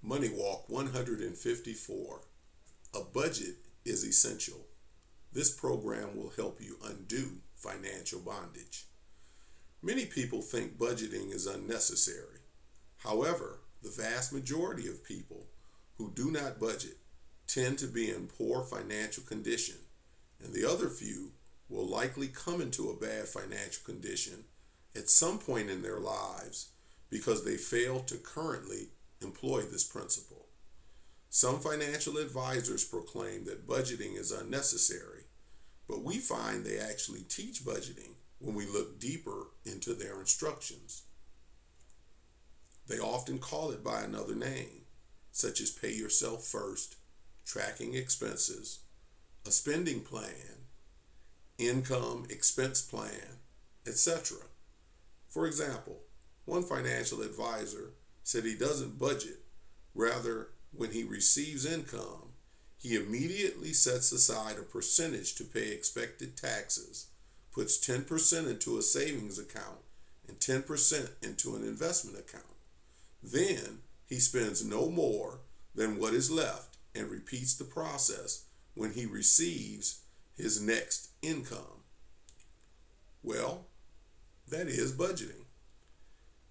MoneyWalk 154. A budget is essential. This program will help you undo financial bondage. Many people think budgeting is unnecessary. However, the vast majority of people who do not budget tend to be in poor financial condition, and the other few will likely come into a bad financial condition at some point in their lives because they fail to currently employ this principle. Some financial advisors proclaim that budgeting is unnecessary, but we find they actually teach budgeting when we look deeper into their instructions. They often call it by another name, such as pay yourself first, tracking expenses, a spending plan, income expense plan, etc. For example, one financial advisor said he doesn't budget. Rather, when he receives income, he immediately sets aside a percentage to pay expected taxes, puts 10% into a savings account and 10% into an investment account. Then he spends no more than what is left and repeats the process when he receives his next income. Well, that is budgeting.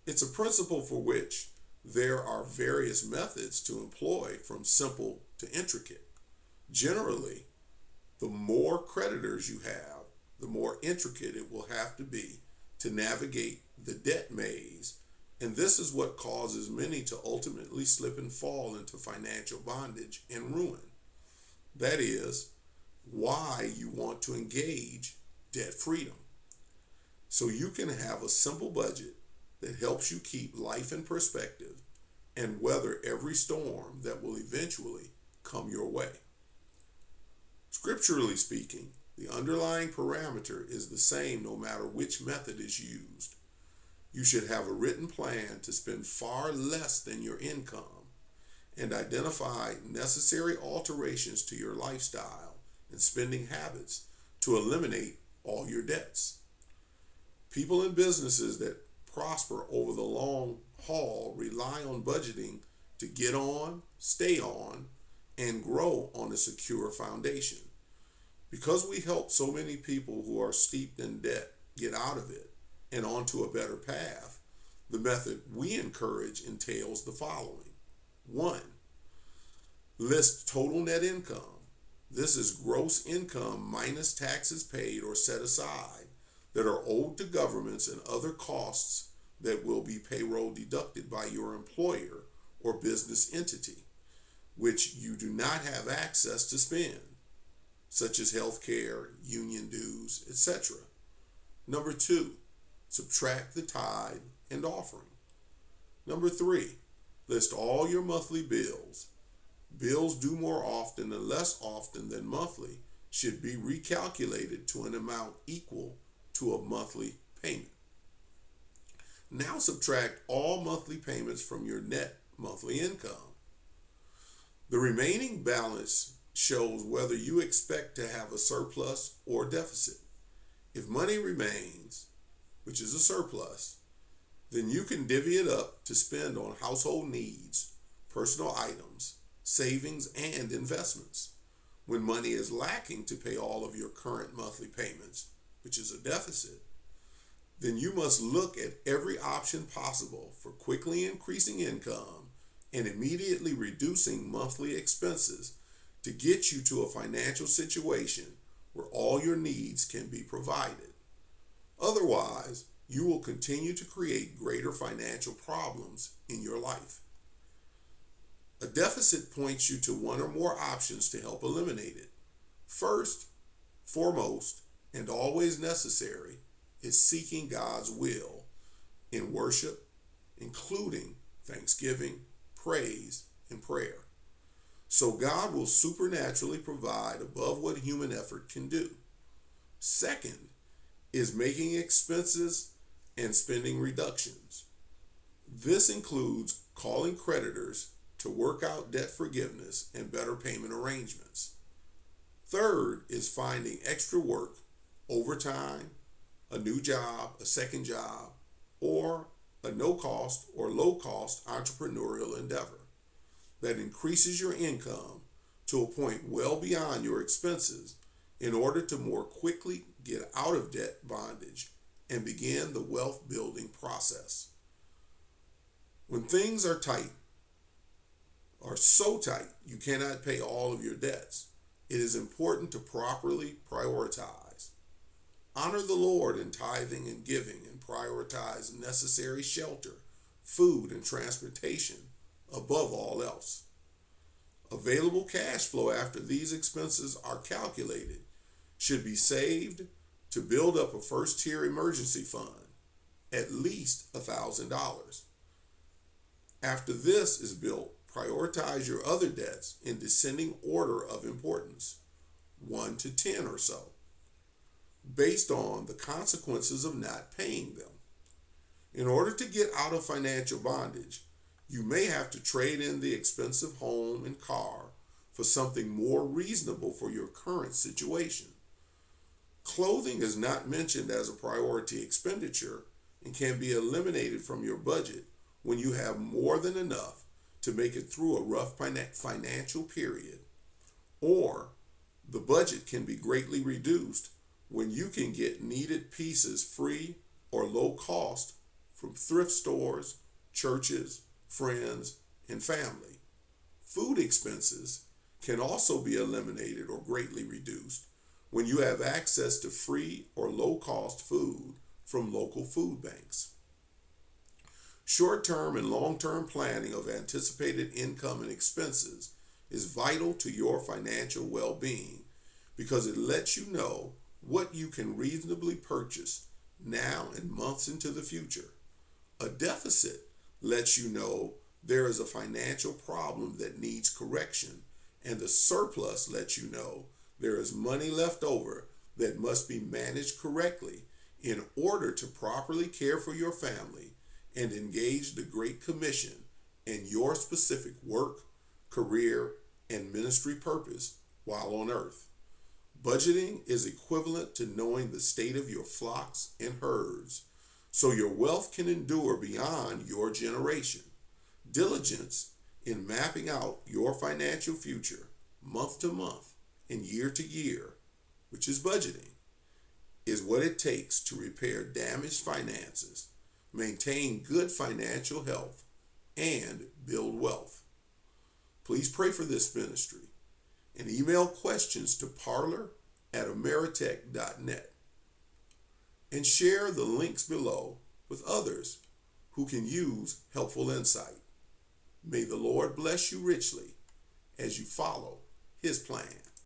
It's a principle for which there are various methods to employ, from simple to intricate. Generally, the more creditors you have, the more intricate it will have to be to navigate the debt maze, and this is what causes many to ultimately slip and fall into financial bondage and ruin. That is why you want to engage debt freedom, so you can have a simple budget that helps you keep life in perspective and weather every storm that will eventually come your way. Scripturally speaking, the underlying parameter is the same no matter which method is used. You should have a written plan to spend far less than your income and identify necessary alterations to your lifestyle and spending habits to eliminate all your debts. People and businesses that prosper over the long haul rely on budgeting to get on, stay on, and grow on a secure foundation. Because we help so many people who are steeped in debt get out of it and onto a better path, the method we encourage entails the following. 1. List total net income. This is gross income minus taxes paid or set aside that are owed to governments and other costs that will be payroll deducted by your employer or business entity, which you do not have access to spend, such as health care, union dues, etc. 2, subtract the tithe and offering. 3, list all your monthly bills. Bills due more often and less often than monthly should be recalculated to an amount equal to a monthly payment. Now subtract all monthly payments from your net monthly income. The remaining balance shows whether you expect to have a surplus or deficit. If money remains, which is a surplus, then you can divvy it up to spend on household needs, personal items, savings, and investments. When money is lacking to pay all of your current monthly payments, which is a deficit, then you must look at every option possible for quickly increasing income and immediately reducing monthly expenses to get you to a financial situation where all your needs can be provided. Otherwise, you will continue to create greater financial problems in your life. A deficit points you to one or more options to help eliminate it. First, foremost, and always necessary is seeking God's will in worship, including thanksgiving, praise, and prayer. So God will supernaturally provide above what human effort can do. Second is making expenses and spending reductions. This includes calling creditors to work out debt forgiveness and better payment arrangements. Third is finding extra work, overtime, a new job, a second job, or a no-cost or low-cost entrepreneurial endeavor. that increases your income to a point well beyond your expenses in order to more quickly get out of debt bondage and begin the wealth building process. When things are tight, are so tight you cannot pay all of your debts, it is important to properly prioritize. Honor the Lord in tithing and giving and prioritize necessary shelter, food, and transportation above all else. Available cash flow after these expenses are calculated should be saved to build up a first-tier emergency fund, at least $1,000. After this is built, prioritize your other debts in descending order of importance, 1 to 10 or so, based on the consequences of not paying them. In order to get out of financial bondage, you may have to trade in the expensive home and car for something more reasonable for your current situation. Clothing is not mentioned as a priority expenditure and can be eliminated from your budget when you have more than enough to make it through a rough financial period. Or the budget can be greatly reduced when you can get needed pieces free or low cost from thrift stores, churches, friends, and family. Food expenses can also be eliminated or greatly reduced when you have access to free or low-cost food from local food banks. Short-term and long-term planning of anticipated income and expenses is vital to your financial well-being because it lets you know what you can reasonably purchase now and months into the future. A deficit lets you know there is a financial problem that needs correction, and the surplus lets you know there is money left over that must be managed correctly in order to properly care for your family and engage the Great Commission and your specific work, career, and ministry purpose while on earth. Budgeting is equivalent to knowing the state of your flocks and herds so your wealth can endure beyond your generation. Diligence in mapping out your financial future month to month and year to year, which is budgeting, is what it takes to repair damaged finances, maintain good financial health, and build wealth. Please pray for this ministry and email questions to parlor@ameritech.net and share the links below with others who can use helpful insight. May the Lord bless you richly as you follow His plan.